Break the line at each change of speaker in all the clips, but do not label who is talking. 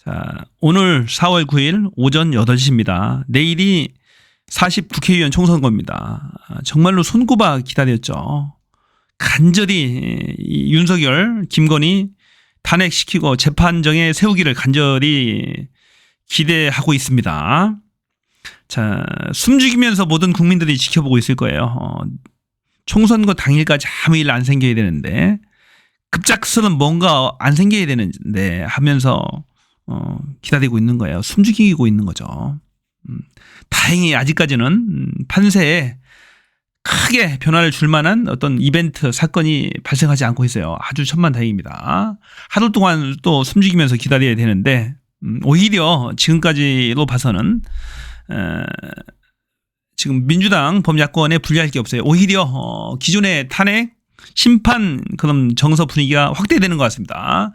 자, 오늘 4월 9일 오전 8시입니다. 내일이 40 국회의원 총선거입니다. 정말로 손꼽아 기다렸죠. 간절히 윤석열, 김건희 탄핵시키고 재판정에 세우기를 간절히 기대하고 있습니다. 자, 숨죽이면서 모든 국민들이 지켜보고 있을 거예요. 총선거 당일까지 아무 일 안 생겨야 되는데 급작스런 뭔가 안 생겨야 되는데 하면서 기다리고 있는 거예요. 숨죽이고 있는 거죠. 다행히 아직까지는 판세에 크게 변화를 줄 만한 어떤 이벤트 사건이 발생하지 않고 있어요. 아주 천만다행입니다. 하루 동안 또 숨죽이면서 기다려야 되는데 오히려 지금까지로 봐서는 지금 민주당 범야권에 불리할 게 없어요. 오히려 기존의 탄핵 심판 그런 정서 분위기가 확대되는 것 같습니다.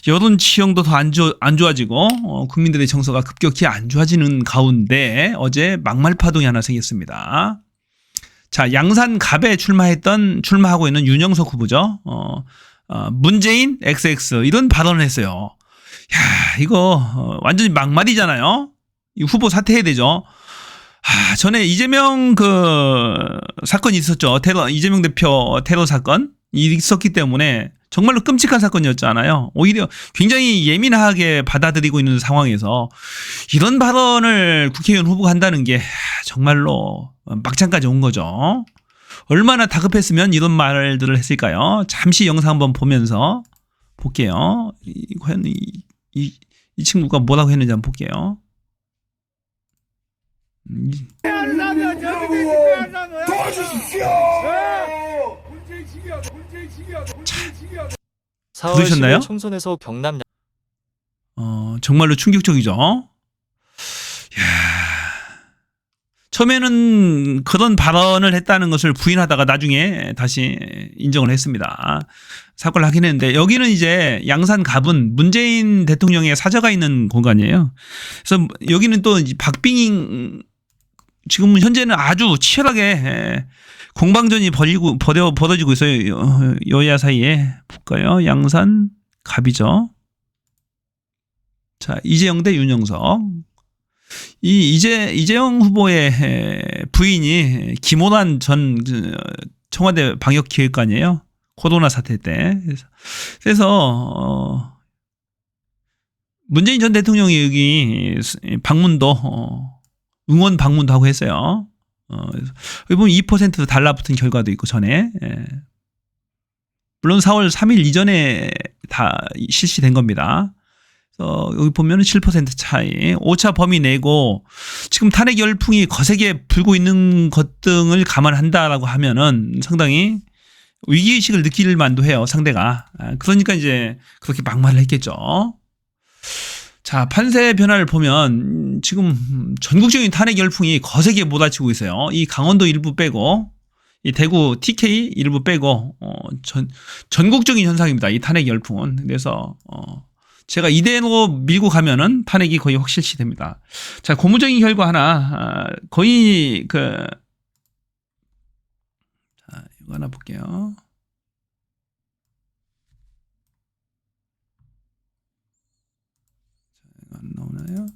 여론 지형도 더 안 좋아지고 국민들의 정서가 급격히 안 좋아지는 가운데 어제 막말 파동이 하나 생겼습니다. 자, 양산갑에 출마하고 있는 윤영석 후보죠. 문재인 XX 이런 발언을 했어요. 야, 이거 완전히 막말이잖아요. 이 후보 사퇴해야 되죠. 전에 이재명 사건이 있었죠. 이재명 대표 테러 사건 있었기 때문에 정말로 끔찍한 사건이었잖아요. 오히려 굉장히 예민하게 받아들이고 있는 상황에서 이런 발언을 국회의원 후보가 한다는 게 정말로 막장까지 온 거죠. 얼마나 다급했으면 이런 말들을 했을까요? 잠시 영상 한번 보면서 볼게요. 과연 이 친구가 뭐라고 했는지 한번 볼게요.
도와주십시오.
들으셨나요?
총선에서 경남
정말로 충격적이죠. 이야, 처음에는 그런 발언을 했다는 것을 부인하다가 나중에 다시 인정을 했습니다. 사과를 하긴 했는데 여기는 이제 양산갑은 문재인 대통령의 사저가 있는 공간이에요. 그래서 여기는 또 박빙 지금 현재는 아주 치열하게 공방전이 벌어지고 있어요. 여야 사이에. 볼까요? 양산 갑이죠. 자, 이재영 대 윤영석. 이재영 후보의 부인이 김호란 전 청와대 방역기획관이에요. 코로나 사태 때. 그래서 문재인 전 대통령이 여기 방문도 응원 방문도 하고 했어요. 여기 보면 2% 달라붙은 결과도 있고 전에. 물론 4월 3일 이전에 다 실시된 겁니다. 그래서 여기 보면 7% 차이. 5차 범위 내고 지금 탄핵 열풍이 거세게 불고 있는 것 등을 감안한다라고 하면은 상당히 위기의식을 느낄 만도 해요. 상대가. 그러니까 이제 그렇게 막말을 했겠죠. 자, 판세 변화를 보면 지금 전국적인 탄핵 열풍이 거세게 몰아치고 있어요. 이 강원도 일부 빼고 이 대구 TK 일부 빼고 전국적인 현상입니다. 이 탄핵 열풍은. 그래서 제가 이대로 밀고 가면은 탄핵이 거의 확실시 됩니다. 자, 고무적인 결과 하나 거의 자, 이거 하나 볼게요. 안 나오나요?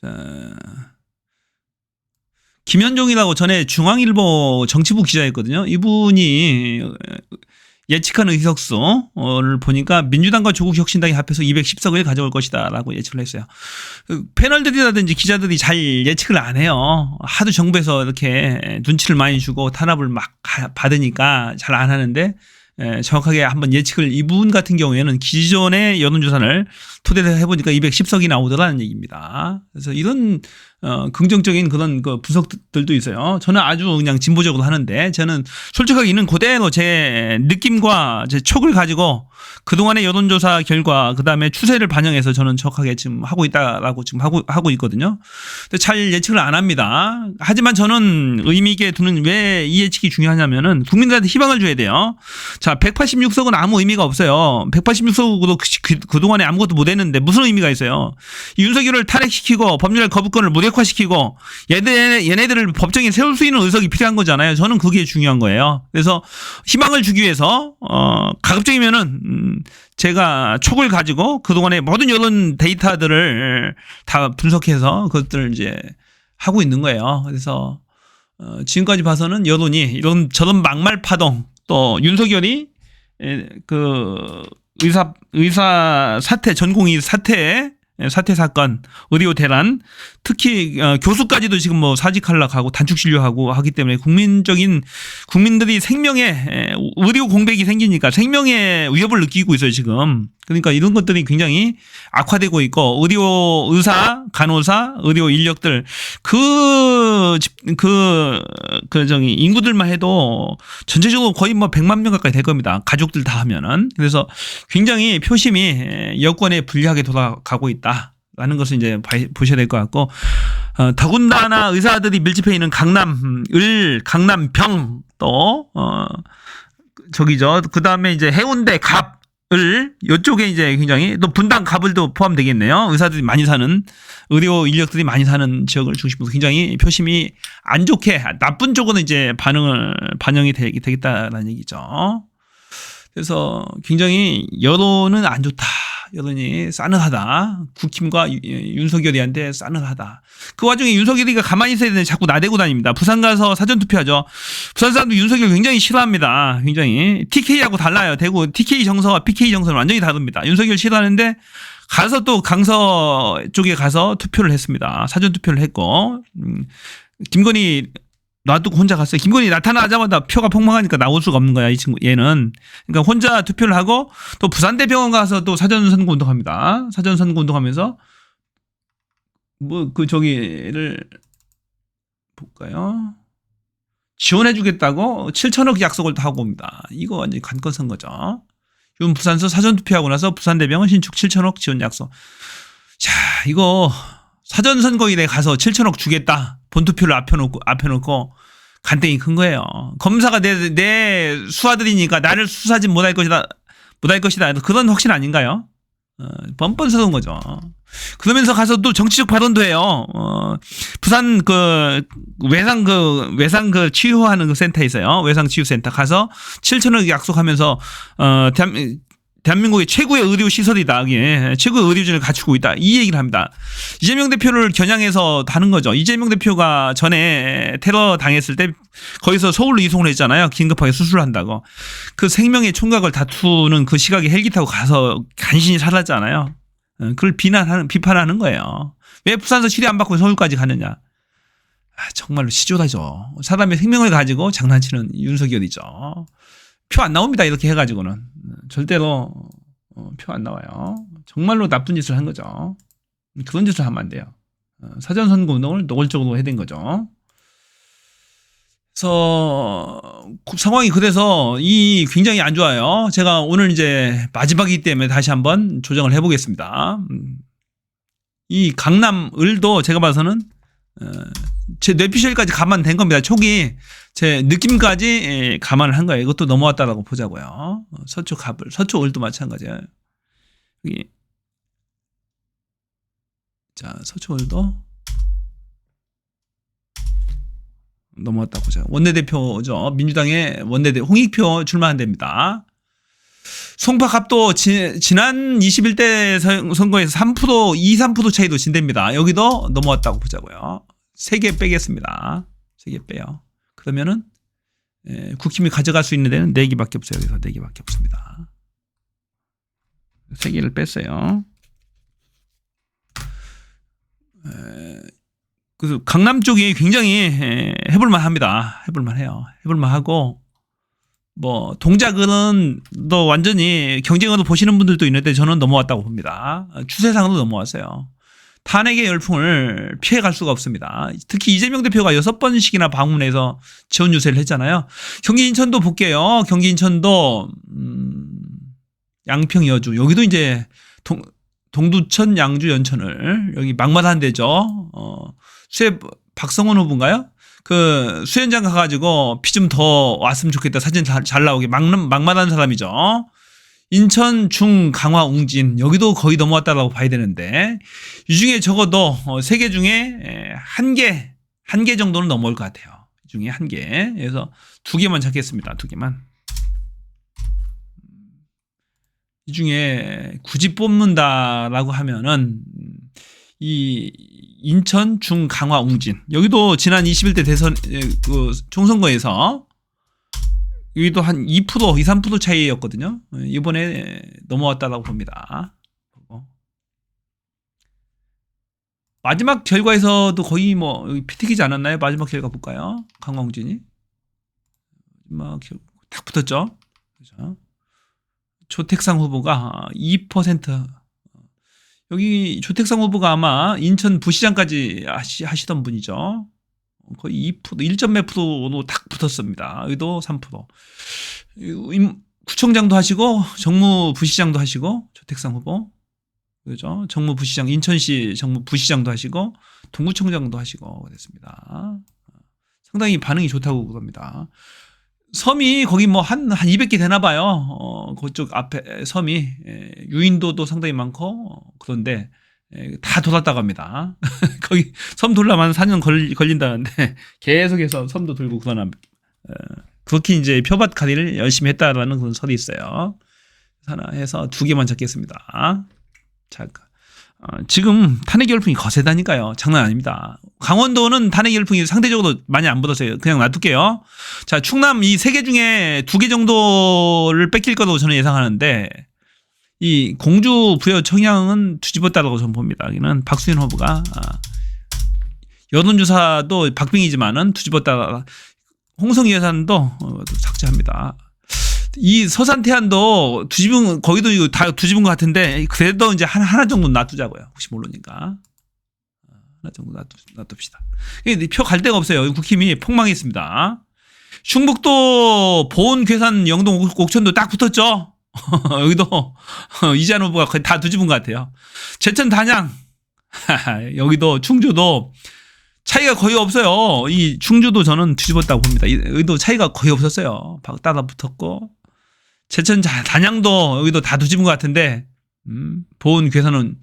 자, 김현종이라고 전에 중앙일보 정치부 기자였거든요. 이분이 예측하는 의석수를 보니까 민주당과 조국혁신당이 합해서 210석을 가져올 것이다 라고 예측을 했어요. 패널들이라든지 기자들이 잘 예측을 안 해요. 하도 정부에서 이렇게 눈치를 많이 주고 탄압을 막 받으니까 잘 안 하는데 정확하게 한번 예측을 이분 같은 경우에는 기존의 여론조사를 토대로 해보니까 210석이 나오더라는 얘기입니다. 그래서 이런 긍정적인 그런 분석들도 있어요. 저는 아주 그냥 진보적으로 하는데 저는 솔직하게 있는 그대로 제 느낌과 제 촉을 가지고 그동안의 여론조사 결과 그다음에 추세를 반영해서 저는 정확하게 지금 하고 있다라고 지금 하고 있거든요. 근데 잘 예측을 안 합니다. 하지만 저는 의미 있게 두는 왜 이 예측이 중요하냐면은 국민들한테 희망을 줘야 돼요. 자, 186석은 아무 의미가 없어요. 186석으로 그동안에 아무것도 못 했는데 무슨 의미가 있어요. 윤석열을 탄핵시키고 법률 거부권을 무력 획화시키고 얘네들을 법정에 세울 수 있는 의석이 필요한 거잖아요. 저는 그게 중요한 거예요. 그래서 희망을 주기 위해서 가급적이면은 제가 촉을 가지고 그동안의 모든 여론 데이터들을 다 분석해서 그것들을 이제 하고 있는 거예요. 그래서 지금까지 봐서는 여론이 이런 저런 막말 파동 또 윤석열이 그 의사 사태 전공의 사태 사건 의료 대란 특히 교수까지도 지금 뭐 사직하려고 단축 진료하고 하기 때문에 국민들이 생명에 의료 공백이 생기니까 생명의 위협을 느끼고 있어요 지금. 그러니까 이런 것들이 굉장히 악화되고 있고 의사 간호사 의료 인력들 인구들만 해도 전체적으로 거의 뭐 100만 명 가까이 될 겁니다. 가족들 다 하면은. 그래서 굉장히 표심이 여권에 불리하게 돌아가고 있다라는 것을 이제 보셔야 될 것 같고, 더군다나 의사들이 밀집해 있는 강남병 또 그 다음에 이제 해운대 갑을 요쪽에 이제 굉장히 또 분당 갑을도 포함되겠네요. 의사들이 많이 사는 의료 인력들이 많이 사는 지역을 중심으로 굉장히 표심이 안 좋게 나쁜 쪽으로 이제 반영이 되겠다라는 얘기죠. 그래서 굉장히 여론은 안 좋다. 여론이 싸늘하다. 국힘과 윤석열이한테 싸늘하다. 그 와중에 윤석열이가 가만히 있어야 되는데 자꾸 나대고 다닙니다. 부산 가서 사전투표하죠. 부산 사람도 윤석열 굉장히 싫어합니다. 굉장히. TK하고 달라요. 대구 TK 정서와 PK 정서는 완전히 다릅니다. 윤석열 싫어하는데 가서 또 강서 쪽에 가서 투표를 했습니다. 사전투표를 했고 김건희 놔두고 혼자 갔어요. 김건희 나타나자마자 표가 폭망하니까 나올 수가 없는 거야, 이 친구, 얘는. 그러니까 혼자 투표를 하고 또 부산대병원 가서 또 사전선거 운동합니다. 사전선거 운동하면서 저기를 볼까요? 지원해주겠다고 7천억 약속을 하고 옵니다. 이거 완전히 관건 선거죠. 부산서 사전투표하고 나서 부산대병원 신축 7천억 지원 약속. 자, 이거 사전선거일에 가서 7천억 주겠다. 본투표를 앞에 놓고 간땡이 큰 거예요. 검사가 내 수하들이니까 나를 수사진 못할 것이다. 그런 확신 아닌가요? 뻔뻔스러운 거죠. 그러면서 가서 또 정치적 발언도 해요. 부산 외상 치유하는 센터 있어요. 외상 치유센터 가서 7천억 약속하면서 대한민국의 최고의 의료 시설이다. 최고의 의료진을 갖추고 있다. 이 얘기를 합니다. 이재명 대표를 겨냥해서 다는 거죠. 이재명 대표가 전에 테러 당했을 때 거기서 서울로 이송을 했잖아요. 긴급하게 수술을 한다고. 그 생명의 총각을 다투는 그 시각에 헬기 타고 가서 간신히 살았잖아요. 그걸 비판하는 거예요. 왜 부산서 치료 안 받고 서울까지 가느냐. 정말로 시조다죠. 사람의 생명을 가지고 장난치는 윤석열이죠. 표 안 나옵니다. 이렇게 해가지고는. 절대로 표 안 나와요. 정말로 나쁜 짓을 한 거죠. 그런 짓을 하면 안 돼요. 사전선거 운동을 노골적으로 해야 된 거죠. 그래서 상황이 그래서 굉장히 안 좋아요. 제가 오늘 이제 마지막이기 때문에 다시 한번 조정을 해보겠습니다. 이 강남을도 제가 봐서는 제 뇌피셜까지 감안된 겁니다. 초기 제 느낌까지 감안을 한 거예요. 이것도 넘어왔다라고 보자고요. 서초 갑을, 서초을도 마찬가지예요. 여기 자 서초을도 넘어왔다고 보자. 원내대표죠. 민주당의 홍익표 출마한 데입니다. 송파갑도 지난 21대 선거에서 3%, 3% 차이도 진답니다. 여기도 넘어왔다고 보자고요. 3개 빼겠습니다. 3개 빼요. 그러면은 국힘이 가져갈 수 있는 데는 4개밖에 없어요. 그래서 4개밖에 없습니다. 3개를 뺐어요. 그래서 강남 쪽이 굉장히 해볼만 합니다. 해볼만 해요. 해볼만 하고 뭐 동작은 또 완전히 경쟁으로 보시는 분들도 있는데 저는 넘어왔다고 봅니다. 추세상으로 넘어왔어요. 탄핵의 열풍을 피해갈 수가 없습니다. 특히 이재명 대표가 6번씩이나 방문해서 지원 유세를 했잖아요. 경기 인천도 볼게요. 경기 인천도 양평 여주 여기도 이제 동두천 양주 연천을 여기 막말한 데죠. 박성원 후보인가요? 그 수현장 가가지고 피 좀 더 왔으면 좋겠다. 사진 잘 나오게 막말한 사람이죠. 인천, 중, 강화, 웅진 여기도 거의 넘어왔다라고 봐야 되는데 이 중에 적어도 3개 중에 한 개 정도는 넘어올 것 같아요. 이 중에 1개. 그래서 2개만 찾겠습니다. 2개만. 이 중에 굳이 뽑는다라고 하면은 이 인천, 중, 강화, 웅진 여기도 지난 21대 대선 그 총선거에서 여기도 한 2%, 3% 차이였거든요. 이번에 넘어왔다라고 봅니다. 마지막 결과에서도 거의 뭐 피튀기지 않았나요? 마지막 결과 볼까요? 강화, 웅진이 마지막 결과 딱 붙었죠. 그렇죠? 조택상 후보가 2%. 여기 조택상 후보가 아마 인천 부시장까지 하시던 분이죠. 거의 2%, 1점 몇 프로로 딱 붙었습니다. 여기도 3%. 구청장도 하시고 정무부시장도 하시고 조택상 후보. 그죠? 정무부시장, 인천시 정무부시장도 하시고 동구청장도 하시고 그랬습니다. 상당히 반응이 좋다고 그럽니다. 섬이 거기 뭐 한 200개 되나 봐요. 그쪽 앞에 섬이 유인도도 상당히 많고 그런데 다 돌았다고 합니다. 거기 섬 돌려면 4년 걸린다는데 계속해서 섬도 돌고 그러나 그렇게 이제 표밭갈이를 열심히 했다라는 그런 설이 있어요. 하나 해서 2개만 적겠습니다. 자, 지금 탄핵 열풍이 거세다니까요. 장난 아닙니다. 강원도는 탄핵 열풍이 상대적으로 많이 안 붙었어요. 그냥 놔둘게요. 자, 충남 이 3개 중에 2개 정도를 뺏길 거라고 저는 예상하는데 이 공주 부여 청양은 뒤집었다고 저는 봅니다. 여기는 박수현 후보가 여론조사도 박빙이지만은 뒤집었다. 홍성희 여사도 삭제합니다. 이 서산 태안도 거기도 다 뒤집은 것 같은데 그래도 이제 하나 정도 놔두자고요. 혹시 모르니까 하나 정도 놔둡시다. 표 갈 데가 없어요. 국힘이 폭망했습니다. 충북도 보은, 괴산, 영동, 옥천도 딱 붙었죠. 여기도 이재한 후보가 거의 다 뒤집은 것 같아요. 제천, 단양 여기도 충주도 차이가 거의 없어요. 이 충주도 저는 뒤집었다고 봅니다. 여기도 차이가 거의 없었어요. 따라 붙었고 제천, 단양도 여기도 다 뒤집은 것 같은데 보은, 괴산은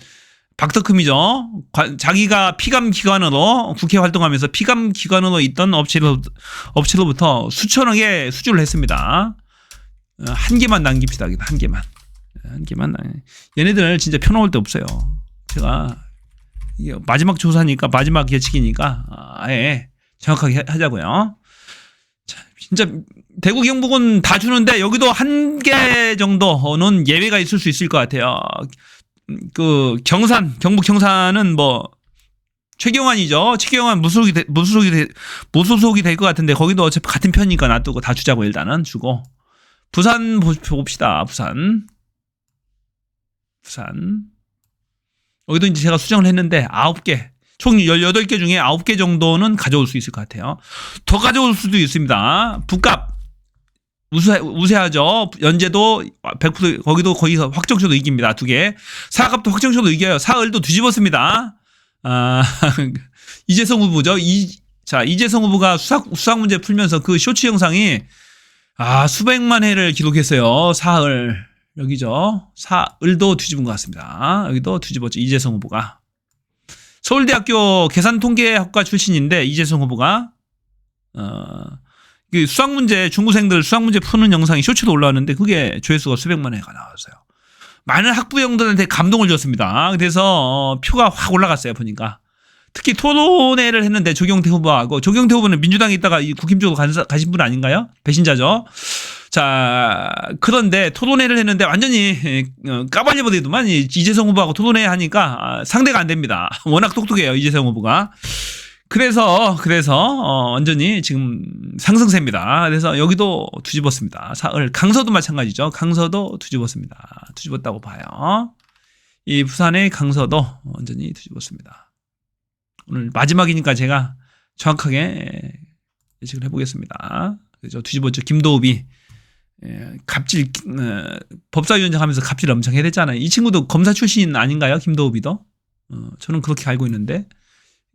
박덕흠이죠. 자기가 피감 기관으로 국회 활동하면서 피감 기관으로 있던 업체로부터 수천억의 수주를 했습니다. 1개만 남깁시다. 1개만. 얘네들 진짜 펴놓을 데 없어요. 제가 마지막 조사니까 마지막 예측이니까 아예 정확하게 하자고요. 자, 진짜 대구 경북은 다 주는데 여기도 1개 정도는 예외가 있을 수 있을 것 같아요. 그 경북 경산은 뭐 최경환이죠. 최경환 무소속이 될 것 같은데 거기도 어차피 같은 편이니까 놔두고 다 주자고 일단은 주고 부산 봅시다. 부산 여기도 이제 제가 수정을 했는데 9개 총 18개 중에 9개 정도는 가져올 수 있을 것 같아요. 더 가져올 수도 있습니다. 북갑 우세하죠. 연제도 100% 거기도 거의 확정표도 이깁니다. 2개. 사갑도 확정표도 이겨요. 사을도 뒤집었습니다. 이재성 후보죠. 이재성 후보가 수학 문제 풀면서 그 쇼츠 영상이 수백만 회를 기록했어요. 사을 여기죠. 사을도 뒤집은 것 같습니다. 여기도 뒤집었죠. 이재성 후보가. 서울대학교 계산통계학과 출신인데 이재성 후보가 수학문제 중고생들 수학문제 푸는 영상이 쇼츠로 올라왔는데 그게 조회수가 수백만 회가 나왔어요. 많은 학부형들한테 감동을 줬습니다. 그래서 표가 확 올라갔어요. 보니까 특히 토론회를 했는데 조경태 후보하고 조경태 후보는 민주당에 있다가 국힘 쪽으로 가신 분 아닌가요? 배신자죠. 자, 그런데 토론회를 했는데 완전히 까발려버리더만 이재성 후보하고 토론회 하니까 상대가 안 됩니다. 워낙 똑똑해요. 이재성 후보가. 그래서 완전히 지금 상승세입니다. 그래서 여기도 뒤집었습니다. 사을 강서도 마찬가지죠. 강서도 뒤집었습니다. 뒤집었다고 봐요. 이 부산의 강서도 완전히 뒤집었습니다. 오늘 마지막이니까 제가 정확하게 예측을 해보겠습니다. 그죠? 뒤집었죠. 김도읍이 갑질 법사위원장 하면서 갑질 엄청 해댔잖아요. 이 친구도 검사 출신 아닌가요? 김도읍이도? 저는 그렇게 알고 있는데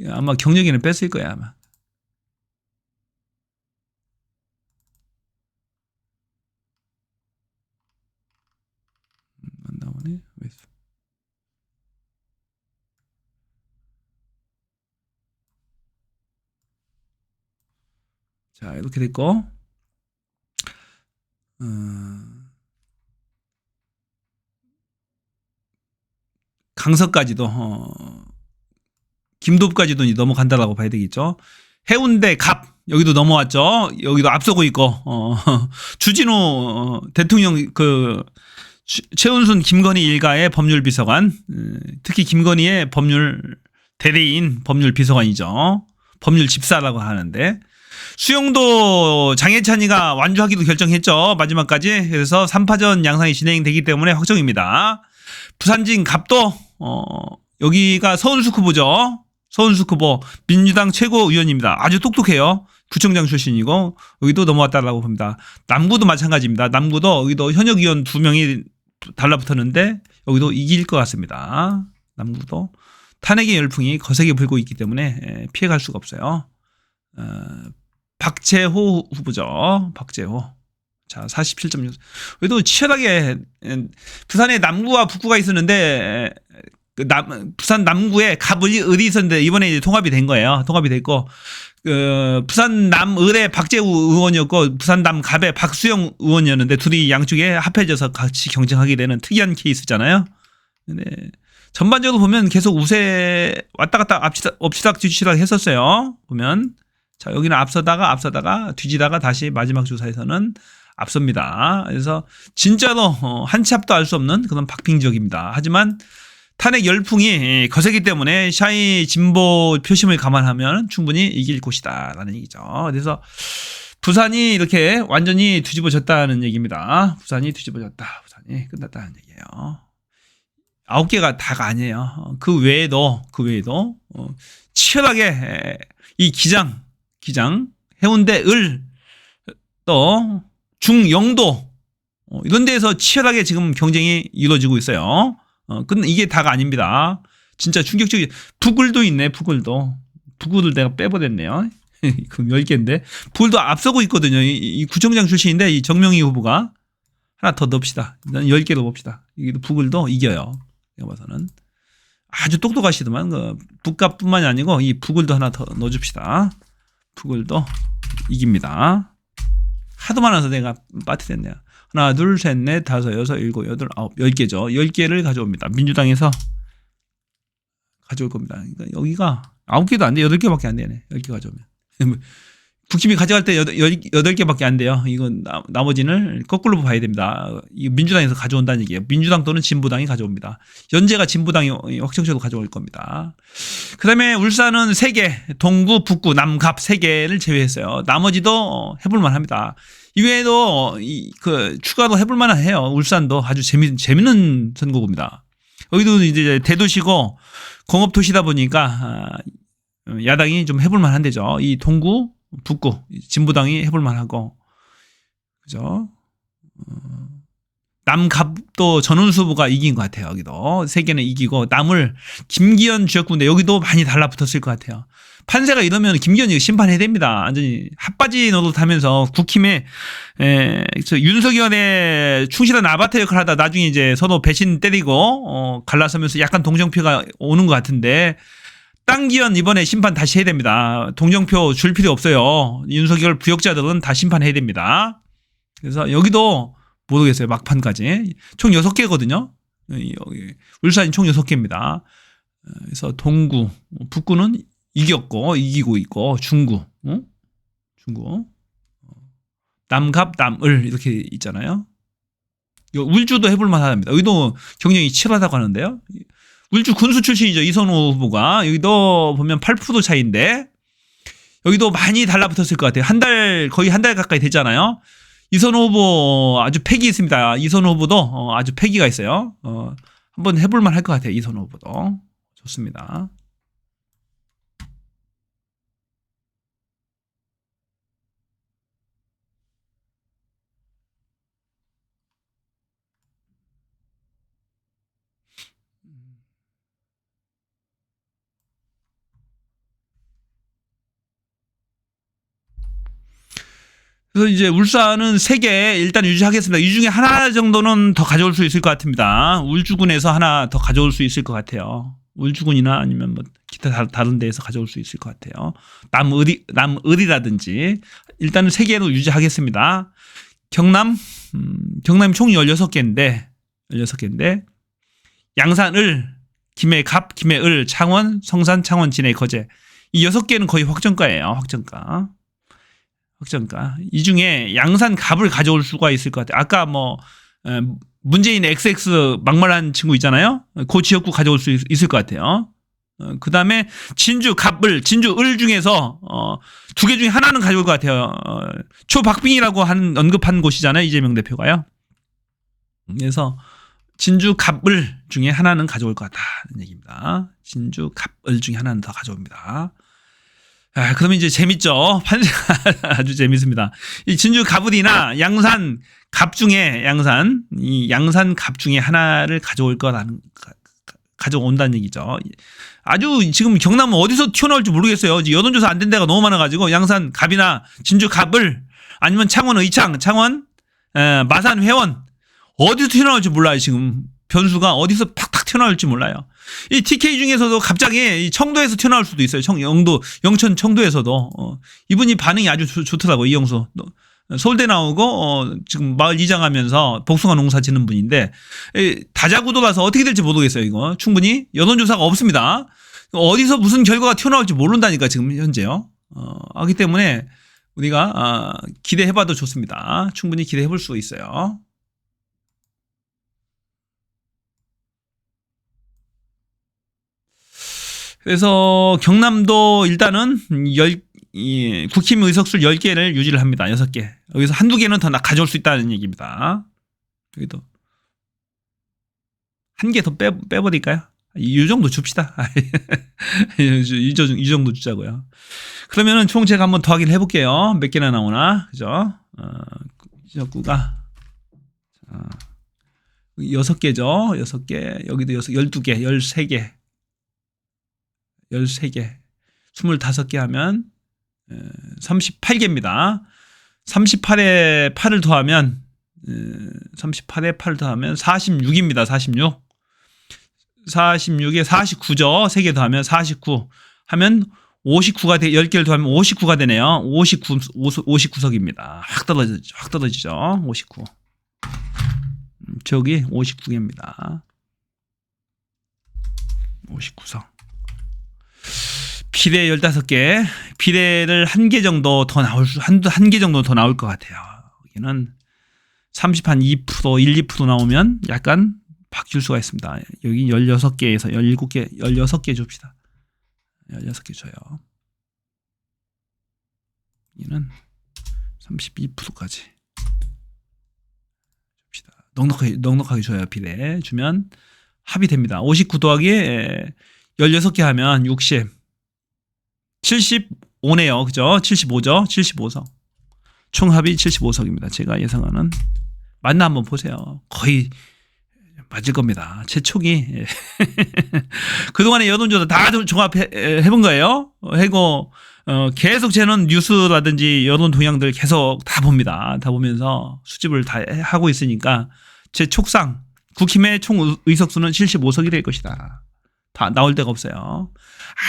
아마 경력에는 뺐을 거야 아마. 네. 자, 이렇게 됐고, 강서까지도, 김도까지도 넘어간다라고 봐야 되겠죠. 해운대 갑, 여기도 넘어왔죠. 여기도 앞서고 있고, 주진우 대통령, 최은순 김건희 일가의 법률 비서관, 특히 김건희의 법률 대리인 법률 비서관이죠. 법률 집사라고 하는데, 수영도 장혜찬이가 완주하기도 결정했죠. 마지막까지. 그래서 3파전 양상이 진행되기 때문에 확정입니다. 부산진 갑도 여기가 서은숙 후보죠. 서은숙 후보 민주당 최고위원입니다. 아주 똑똑해요. 구청장 출신이고 여기도 넘어왔다라고 봅니다. 남구도 마찬가지입니다. 남구도 여기도 현역 의원 2명이 달라붙었는데 여기도 이길 것 같습니다. 남구도 탄핵의 열풍이 거세게 불고 있기 때문에 피해갈 수가 없어요. 박재호 후보죠. 박재호. 자, 47.6. 그래도 치열하게 부산에 남구와 북구가 있었는데 부산 남구에 갑을이 있었는데 이번에 이제 통합이 된 거예요. 통합이 됐고 부산 남을의 박재우 의원이었고 부산 남갑의 박수영 의원이었는데 둘이 양쪽에 합해져서 같이 경쟁하게 되는 특이한 케이스잖아요. 근데 전반적으로 보면 계속 우세 왔다 갔다 엎치락 뒤치락 했었어요. 보면 자, 여기는 앞서다가 뒤지다가 다시 마지막 조사에서는 앞섭니다. 그래서 진짜로 한 치 앞도 알 수 없는 그런 박빙지역입니다. 하지만 탄핵 열풍이 거세기 때문에 샤이 진보 표심을 감안하면 충분히 이길 곳이다라는 얘기죠. 그래서 부산이 이렇게 완전히 뒤집어졌다는 얘기입니다. 부산이 뒤집어졌다. 부산이 끝났다는 얘기예요. 9개가 다가 아니에요. 그 외에도 치열하게 이 기장 해운대 을 또 중영도 이런 데에서 치열하게 지금 경쟁이 이루어지고 있어요. 근데 이게 다가 아닙니다. 진짜 충격적인 북을도 있네. 북을을 내가 빼버렸네요. 그럼 10개인데 북을도 앞서고 있거든요. 이 구청장 출신인데 이 정명희 후보가 하나 더 넣읍시다. 10개로 봅시다. 이게 북을도 이겨요. 내가 봐서는 아주 똑똑하시더만 북갑뿐만이 아니고 이 북을도 하나 더 넣어줍시다. 북을도 이깁니다. 하도 많아서 내가 빠뜨렸네요. 하나, 둘, 셋, 넷, 다섯, 여섯, 일곱, 여덟, 아홉, 10개죠. 10개를 가져옵니다. 민주당에서 가져올 겁니다. 그러니까 여기가 9개도 안 돼. 8개밖에 안 되네. 10개 가져오면. 국힘이 가져갈 때 8개밖에 안 돼요. 이건 나머지는 거꾸로 봐야 됩니다. 이 민주당에서 가져온다는 얘기예요. 민주당 또는 진보당이 가져옵니다. 현재가 진보당이 확정적으로 가져올 겁니다. 그 다음에 울산은 3개, 동구, 북구, 남갑 3개를 제외했어요. 나머지도 해볼만 합니다. 이외에도 추가로 해볼만 해요. 울산도 아주 재밌는 선거구입니다. 여기도 이제 대도시고 공업도시다 보니까 야당이 좀 해볼만 한데죠. 이 동구, 북구, 진보당이 해볼만 하고, 그죠? 남갑도 전원수 후보가 이긴 것 같아요. 여기도 3개는 이기고 남을 김기현 지역구인데 여기도 많이 달라붙었을 것 같아요. 판세가 이러면 김기현이 심판해야 됩니다. 완전히 핫바지 노릇하면서 국힘에 윤석열의 충실한 아바타 역할을 하다 나중에 이제 서로 배신 때리고 갈라서면서 약간 동정표가 오는 것 같은데 땅기현 이번에 심판 다시 해야 됩니다. 동정표 줄 필요 없어요. 윤석열 부역자들은 다 심판해야 됩니다. 그래서 여기도 모르겠어요. 막판까지. 총 6개거든요. 울산이 총 6개입니다. 그래서 동구, 북구는 이기고 있고 중구, 남갑, 남을 이렇게 있잖아요. 울주도 해볼만 합니다. 여기도 경쟁이 치열하다고 하는데요. 울주 군수 출신이죠. 이선호 후보가. 여기도 보면 8% 차이인데 여기도 많이 달라붙었을 것 같아요. 거의 한 달 가까이 됐잖아요. 이선호 후보 아주 패기 있습니다. 이선호 후보도 아주 패기가 있어요. 한번 해볼만 할 것 같아요. 이선호 후보도. 좋습니다. 그래서 이제 울산은 3개 일단 유지하겠습니다. 이 중에 하나 정도는 더 가져올 수 있을 것 같습니다. 울주군에서 하나 더 가져올 수 있을 것 같아요. 울주군이나 아니면 뭐 기타 다른 데에서 가져올 수 있을 것 같아요. 남을이라든지 일단은 3개로 유지하겠습니다. 경남이 총 16개인데 양산, 김해갑, 김해을, 창원, 성산, 창원, 진해, 거제 이 6개는 거의 확정가예요. 확정가. 이 중에 양산 갑을 가져올 수가 있을 것 같아요. 아까 뭐 문재인 XX 막말한 친구 있잖아요. 그 지역구 가져올 수 있을 것 같아요. 그 다음에 진주 갑을, 진주 을 중에서 2개 중에 하나는 가져올 것 같아요. 초박빙이라고 언급한 곳이잖아요. 이재명 대표가요. 그래서 진주 갑을 중에 하나는 가져올 것 같다는 얘기입니다. 진주 갑을 중에 하나는 더 가져옵니다. 그러면 이제 재밌죠. 아주 재밌습니다. 이 진주 갑을이나 양산 갑 중에 양산 갑 중에 하나를 가져온다는 얘기죠. 아주 지금 경남은 어디서 튀어나올지 모르겠어요. 여론조사 안 된 데가 너무 많아가지고 양산 갑이나 진주 갑을 아니면 창원 의창, 창원 마산 회원 어디서 튀어나올지 몰라요. 지금 변수가 어디서 팍팍 튀어나올지 몰라요. 이 TK 중에서도 갑자기 청도에서 튀어나올 수도 있어요. 영천 청도에서도 이분이 반응이 아주 좋더라고요. 이영수 서울대 나오고 지금 마을 이장하면서 복숭아 농사 짓는 분인데 다자구도라서 어떻게 될지 모르겠어요. 이거 충분히 여론조사가 없습니다. 어디서 무슨 결과가 튀어나올지 모른다니까 지금 현재요. 하기 때문에 우리가 기대해봐도 좋습니다. 충분히 기대해볼 수 있어요. 그래서 경남도 일단은 국힘 의석수 10개를 유지를 합니다. 6개. 여기서 한두 개는 더 가져올 수 있다는 얘기입니다. 여기도 한 개 더 빼버릴까요? 이 정도 줍시다. 이 정도 주자고요. 그러면은 총 제가 한번 더하기를 해볼게요. 몇 개나 나오나, 그죠? 지역구가 6개죠. 6개. 여기도 12개, 13개. 13개. 25개 하면 38개입니다. 38에 8을 더하면 46입니다. 46. 46에 49죠. 3개 더하면 49 하면 59가 10개를 더하면 59가 되네요. 59석입니다. 확 떨어지죠. 59. 저기 59개입니다. 59석. 비례 15개. 비례를 한 개 정도 더 나올 한 개 정도 더 나올 것 같아요. 여기는 30 한 2%, 1, 2% 나오면 약간 바뀔 수가 있습니다. 여기 16개에서 17개, 16개 줍시다. 16개 줘요. 여기는 32%까지 줍시다. 넉넉하게 줘요. 비례 주면 합이 됩니다. 59 더하기 16개 하면 60. 75네요. 그죠? 75죠? 75석. 총합이 75석입니다. 제가 예상하는. 맞나 한번 보세요. 거의 맞을 겁니다. 제 촉이. 그동안에 여론조사 다 종합해본 거예요. 해고 계속 저는 뉴스라든지 여론 동향들 계속 다 봅니다. 다 보면서 수집을 다 하고 있으니까 제 촉상 국힘의 총 의석수는 75석이 될 것이다. 다 나올 데가 없어요.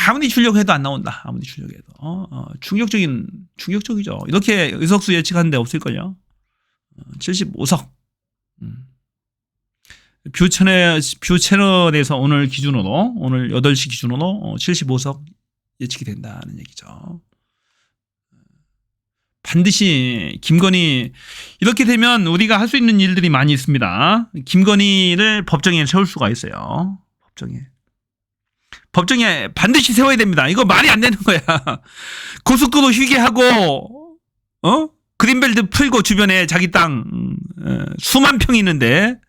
아무리 주려고 해도 안 나온다. 아무리 주려고 해도. 충격적이죠. 이렇게 의석수 예측하는 데 없을걸요. 75석. 뷰 채널에서 오늘 8시 기준으로 75석 예측이 된다는 얘기죠. 반드시 김건희 이렇게 되면 우리가 할 수 있는 일들이 많이 있습니다. 김건희를 법정에 세울 수가 있어요. 법정에 반드시 세워야 됩니다. 이거 말이 안 되는 거야. 고속도로 휴게하고 그린벨트 풀고 주변에 자기 땅 수만 평이 있는데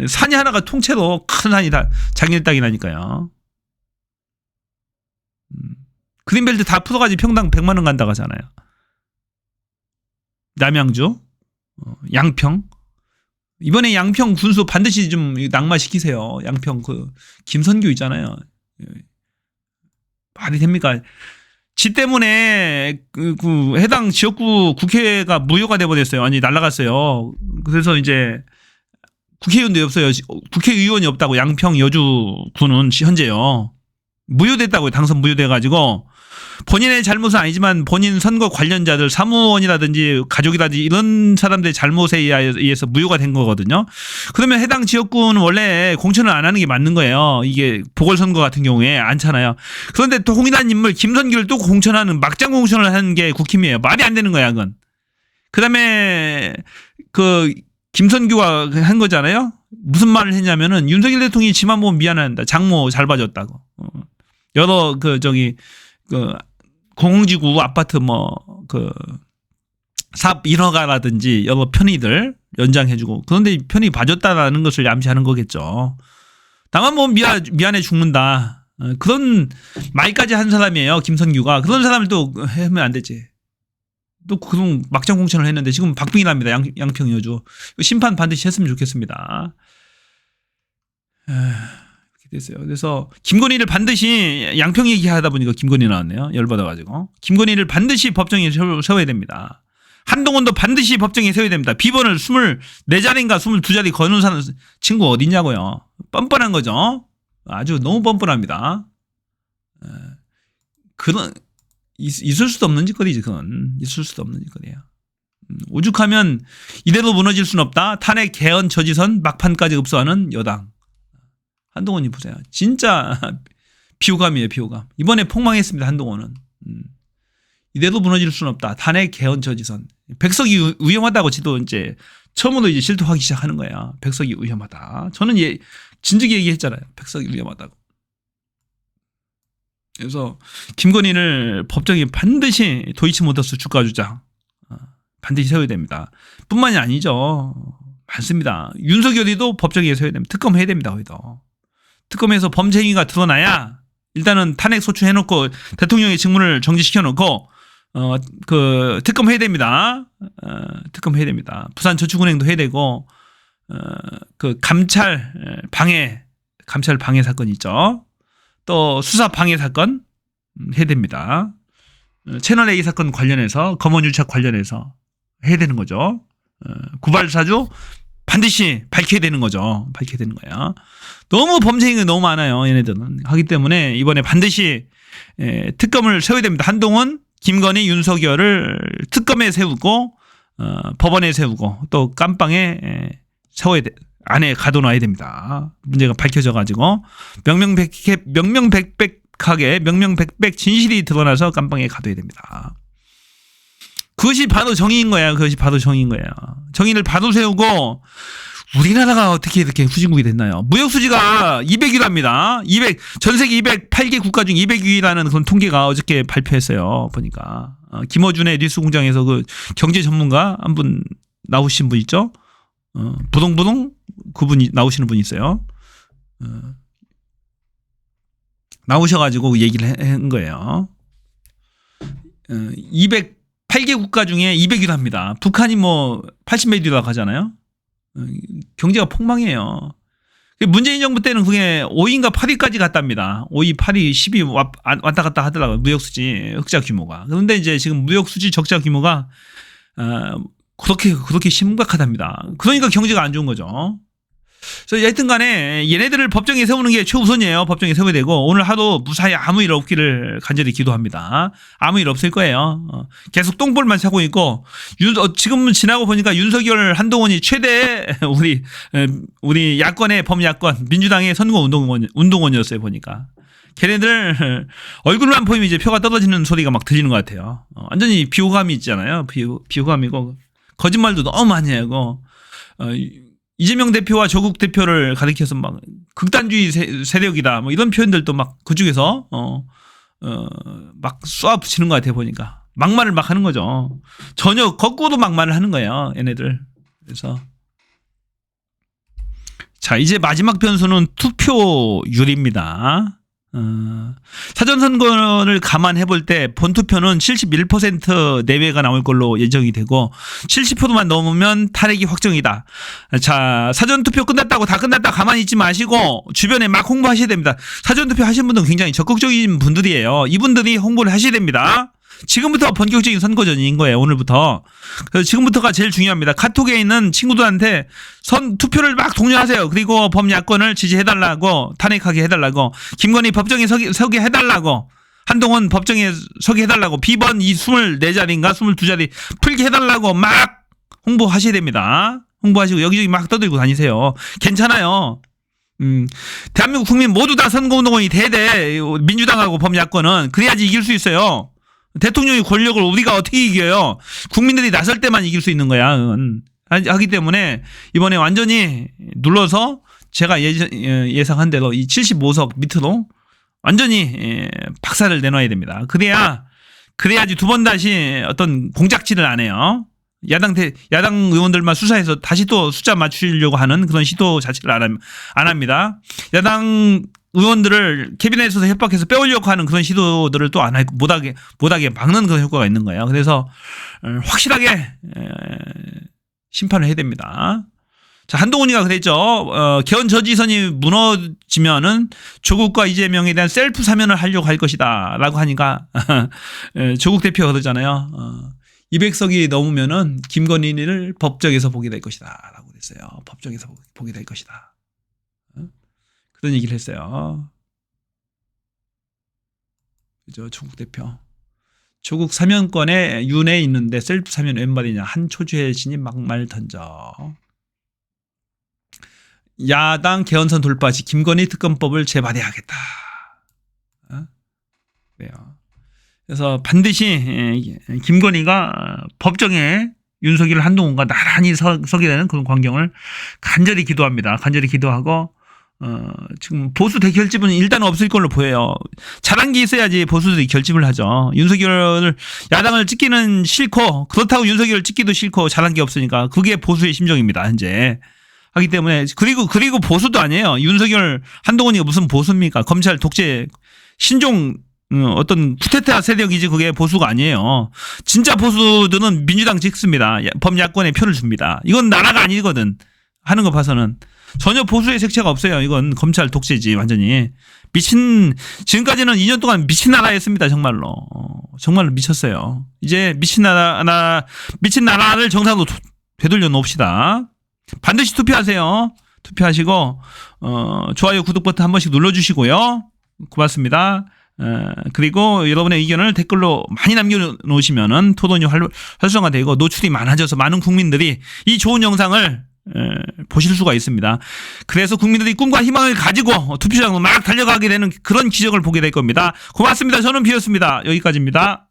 산이 하나가 통째로 큰 산이 다 자기네 땅이라니까요. 그린벨트 다 풀어가지고 평당 100만 원 간다고 하잖아요. 남양주, 양평. 이번에 양평 군수 반드시 좀 낙마시키세요. 양평 김선규 있잖아요. 말이 됩니까? 지 때문에 그 해당 지역구 국회가 무효가 돼버렸어요. 아니 날라갔어요. 그래서 이제 국회의원도 없어요. 국회의원이 없다고 양평 여주구는 현재요. 무효됐다고요. 당선 무효돼가지고 본인의 잘못은 아니지만 본인 선거 관련자들 사무원이라든지 가족이라든지 이런 사람들의 잘못에 의해서 무효가 된 거거든요. 그러면 해당 지역구는 원래 공천을 안 하는 게 맞는 거예요. 이게 보궐선거 같은 경우에 않잖아요. 그런데 또 홍의단 인물 김선규를 또 공천하는 막장 공천을 하는 게 국힘이에요. 말이 안 되는 거야 그건. 그다음에 그 김선규가 한 거잖아요. 무슨 말을 했냐면은 윤석열 대통령이 지만 보면 미안합니다. 장모 잘 봐줬다고. 여러 그 공공지구 아파트 사업 인허가라든지 여러 편의들 연장해주고 그런데 편의 봐줬다라는 것을 암시하는 거겠죠. 나만 보면 미안해 죽는다. 그런 말까지 한 사람이에요. 김선규가. 그런 사람을 또 하면 안 되지. 또 그런 막장 공천을 했는데 지금 박빙이랍니다. 양평 여주. 심판 반드시 했으면 좋겠습니다. 이렇게 됐어요. 그래서 김건희를 반드시 양평 얘기하다 보니까 김건희 나왔네요. 열받아가지고. 김건희를 반드시 법정에 세워야 됩니다. 한동훈도 반드시 법정에 세워야 됩니다. 비번을 24자리인가 22자리 거는 사는 친구 어딨냐고요. 뻔뻔한 거죠. 아주 너무 뻔뻔합니다. 그런 있을 수도 없는 짓거리지 그건. 있을 수도 없는 짓거리야. 오죽하면 이대로 무너질 수는 없다. 탄핵 개헌 저지선 막판까지 흡수하는 여당. 한동훈이 보세요. 진짜 비호감이에요. 비호감. 이번에 폭망했습니다. 한동훈은. 이대로 무너질 수는 없다. 탄핵 개헌 저지선. 백석이 위험하다고 지도 이제 처음으로 이제 실토하기 시작하는 거야. 백석이 위험하다. 저는 진즉에 얘기했잖아요. 백석이 위험하다고. 그래서 김건희를 법정에 반드시 도이치모터스 주가 주장 반드시 세워야 됩니다. 뿐만이 아니죠. 많습니다. 윤석열이도 법정에 세워야 됩니다. 특검해야 됩니다. 거기도. 특검에서 범죄행위가 드러나야 일단은 탄핵 소추해놓고 대통령의 직무를 정지시켜놓고 특검해야 됩니다. 특검해야 됩니다. 부산저축은행도 해야 되고 감찰 방해 사건 있죠. 또 수사 방해 사건 해야 됩니다. 채널A 사건 관련해서 검언유착 관련해서 해야 되는 거죠. 구발사주 반드시 밝혀야 되는 거죠. 밝혀야 되는 거야. 너무 범죄행위 너무 많아요. 얘네들은. 하기 때문에 이번에 반드시 특검을 세워야 됩니다. 한동훈, 김건희, 윤석열을 특검에 세우고 법원에 세우고 또 깜빵에 세워야 돼. 안에 가둬놔야 됩니다. 문제가 밝혀져 가지고 명명백백 진실이 드러나서 깜빵에 가둬야 됩니다. 그것이 바로 정의인 거야. 그것이 바로 정의인 거야. 정의를 바로 세우고 우리나라가 어떻게 이렇게 후진국이 됐나요? 무역수지가 200위랍니다. 전 세계 208개 국가 중 200위라는 그런 통계가 어저께 발표했어요. 보니까 김어준의 뉴스공장에서 그 경제 전문가 한 분 나오신 분 있죠? 부동부동 그분이 나오시는 분이 있어요. 나오셔가지고 얘기를 한 거예요. 208개 국가 중에 200위랍니다. 북한이 80몇 위라고 하잖아요. 경제가 폭망이에요. 문재인 정부 때는 그게 5위인가 8위까지 갔답니다. 5위, 8위, 10위 왔다 갔다 하더라고요. 무역수지 흑자 규모가. 그런데 이제 지금 무역수지 적자 규모가 그렇게 심각하답니다. 그러니까 경제가 안 좋은 거죠. 그래서 여하튼 간에 얘네들을 법정에 세우는 게 최우선이에요. 법정에 세워야 되고 오늘 하도 무사히 아무 일 없기를 간절히 기도합니다. 아무 일 없을 거예요. 계속 똥볼만 차고 있고 지금 지나고 보니까 윤석열 한동훈이 최대 우리 야권의 범야권 민주당의 선거 운동원이었어요. 보니까. 걔네들 얼굴만 보이면 이제 표가 떨어지는 소리가 막 들리는 것 같아요. 완전히 비호감이 있잖아요. 비호감이고 거짓말도 너무 많이 하고 이재명 대표와 조국 대표를 가리켜서 막 극단주의 세력이다 이런 표현들도 막 그중에서 막 쏘아 붙이는 것 같아요. 보니까 막말을 막 하는 거죠. 전혀 거꾸로 막말을 하는 거예요. 얘네들. 그래서 자 이제 마지막 변수는 투표율입니다. 사전선거를 감안해 볼 때 본투표는 71% 내외가 나올 걸로 예정이 되고 70%만 넘으면 탈핵이 확정이다. 자, 사전투표 끝났다고 다 끝났다 가만히 있지 마시고 주변에 막 홍보하셔야 됩니다. 사전투표 하신 분들은 굉장히 적극적인 분들이에요. 이분들이 홍보를 하셔야 됩니다. 지금부터 본격적인 선거전인 거예요. 오늘부터. 그래서 지금부터가 제일 중요합니다. 카톡에 있는 친구들한테 투표를 막 독려하세요. 그리고 범야권을 지지해달라고, 탄핵하게 해달라고, 김건희 법정에 서게 해달라고, 한동훈 법정에 서게 해달라고, 비번 이 24자리인가 22자리 풀게 해달라고 막 홍보하셔야 됩니다. 홍보하시고 여기저기 막 떠들고 다니세요. 괜찮아요. 대한민국 국민 모두 다 선거운동원이 돼야 민주당하고 범야권은. 그래야지 이길 수 있어요. 대통령의 권력을 우리가 어떻게 이겨요? 국민들이 나설 때만 이길 수 있는 거야. 하기 때문에 이번에 완전히 눌러서 제가 예상한 대로 이 75석 밑으로 완전히 박살을 내놔야 됩니다. 그래야지 두 번 다시 어떤 공작질을 안 해요. 야당 의원들만 수사해서 다시 또 숫자 맞추려고 하는 그런 시도 자체를 안 합니다. 야당 의원들을 캐비넷에서 협박해서 빼오려고 하는 그런 시도들을 또 안 하고 못하게 막는 그런 효과가 있는 거예요. 그래서 확실하게 심판을 해야 됩니다. 자, 한동훈이가 그랬죠. 개헌 저지선이 무너지면은 조국과 이재명에 대한 셀프 사면을 하려고 할 것이다 라고 하니까 조국 대표가 그러잖아요. 200석이 넘으면은 김건희를 법정에서 보게 될 것이다 라고 그랬어요. 법정에서 보게 될 것이다. 그런 얘기를 했어요. 그죠? 조국 대표. 조국 사면권에 윤회 있는데 셀프 사면 웬 말이냐. 한 초주의 신이 막말 던져. 야당 개헌선 돌파 시 김건희 특검법을 재발의하겠다. 그래요. 그래서 반드시 김건희가 법정에 윤석열 한동훈과 나란히 서게 되는 그런 광경을 간절히 기도합니다. 간절히 기도하고 지금 보수 대결집은 일단 없을 걸로 보여요. 잘한 게 있어야지 보수들이 결집을 하죠. 윤석열 야당을 찍기는 싫고 그렇다고 윤석열을 찍기도 싫고 잘한 게 없으니까 그게 보수의 심정입니다. 현재. 하기 때문에 그리고 보수도 아니에요. 윤석열 한동훈이가 무슨 보수입니까? 검찰 독재 신종 어떤 쿠데타 세력이지 그게 보수가 아니에요. 진짜 보수들은 민주당 찍습니다. 범야권에 표를 줍니다. 이건 나라가 아니거든. 하는 거 봐서는. 전혀 보수의 색채가 없어요. 이건 검찰 독재지 완전히. 지금까지는 2년 동안 미친 나라였습니다. 정말로. 정말로 미쳤어요. 이제 미친 나라를 정상으로 되돌려 놓읍시다. 반드시 투표하세요. 투표하시고 좋아요 구독 버튼 한 번씩 눌러주시고요. 고맙습니다. 그리고 여러분의 의견을 댓글로 많이 남겨놓으시면은 토론이 활성화되고 노출이 많아져서 많은 국민들이 이 좋은 영상을 보실 수가 있습니다. 그래서 국민들이 꿈과 희망을 가지고 투표장으로 막 달려가게 되는 그런 기적을 보게 될 겁니다. 고맙습니다. 저는 비었습니다. 여기까지입니다.